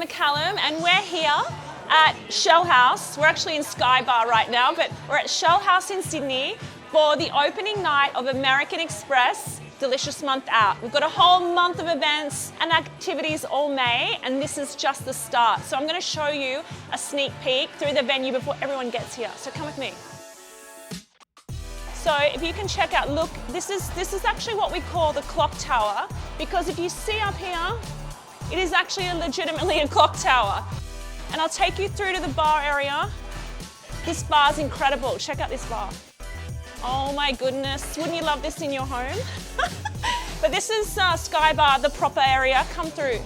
McCallum, and we're here at Shellhouse. We're actually in Sky Bar right now, but we're at Shellhouse in Sydney for the opening night of American Express Delicious Month Out. We've got a whole month of events and activities all May, and this is just the start. So I'm going to show you a sneak peek through the venue before everyone gets here. So come with me. So if you can check out, look, this is actually what we call the clock tower, because if you see up here, it is actually legitimately a clock tower. And I'll take you through to the bar area. This bar's incredible. Check out this bar. Oh my goodness, wouldn't you love this in your home? But this is Sky Bar, the proper area. Come through.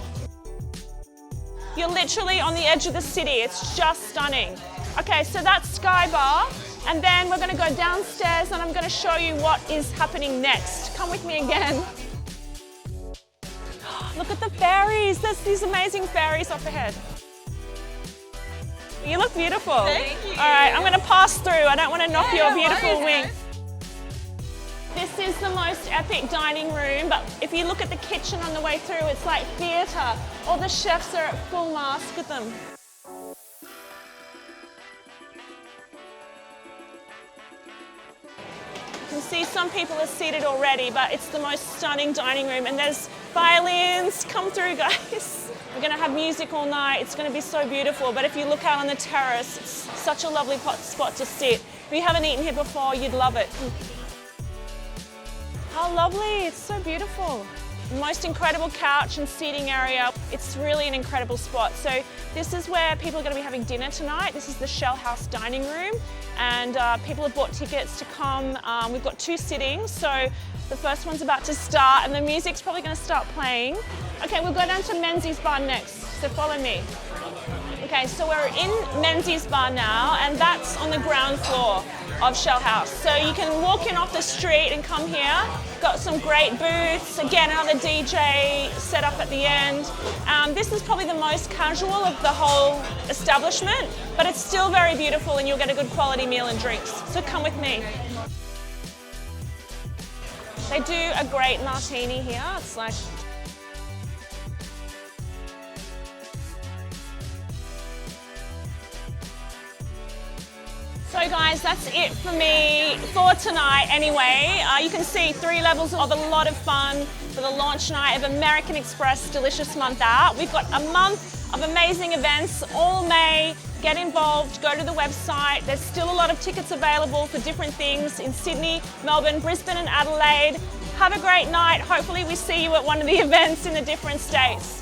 You're literally on the edge of the city. It's just stunning. Okay, so that's Sky Bar. And then we're gonna go downstairs and I'm gonna show you what is happening next. Come with me again. Look at the ferries. There's these amazing ferries up ahead. You look beautiful. Thank you. All right, I'm gonna pass through. I don't wanna knock your beautiful wing. This is the most epic dining room, but if you look at the kitchen on the way through, it's like theatre. All the chefs are at full mast with them. You can see some people are seated already, but it's the most stunning dining room, and there's violins. Come through, guys. We're gonna have music all night. It's gonna be so beautiful, but if you look out on the terrace, it's such a lovely spot to sit. If you haven't eaten here before, you'd love it. How lovely, it's so beautiful. The most incredible couch and seating area. It's really an incredible spot. So this is where people are going to be having dinner tonight. This is the Shellhouse dining room, and people have bought tickets to come. We've got 2 sittings, so the first one's about to start and the music's probably going to start playing. Okay, we'll go down to Menzies Bar next, so follow me. Okay, so we're in Menzies Bar now, and that's on the ground floor of Shellhouse. So you can walk in off the street and come here. Got some great booths. Again, another DJ set up at the end. This is probably the most casual of the whole establishment, but it's still very beautiful and you'll get a good quality meal and drinks. So come with me. They do a great martini here. It's like So guys, that's it for me for tonight anyway. You can see 3 levels of a lot of fun for the launch night of American Express Delicious Month Out. We've got a month of amazing events all May. Get involved, go to the website. There's still a lot of tickets available for different things in Sydney, Melbourne, Brisbane and Adelaide. Have a great night. Hopefully we see you at one of the events in the different states.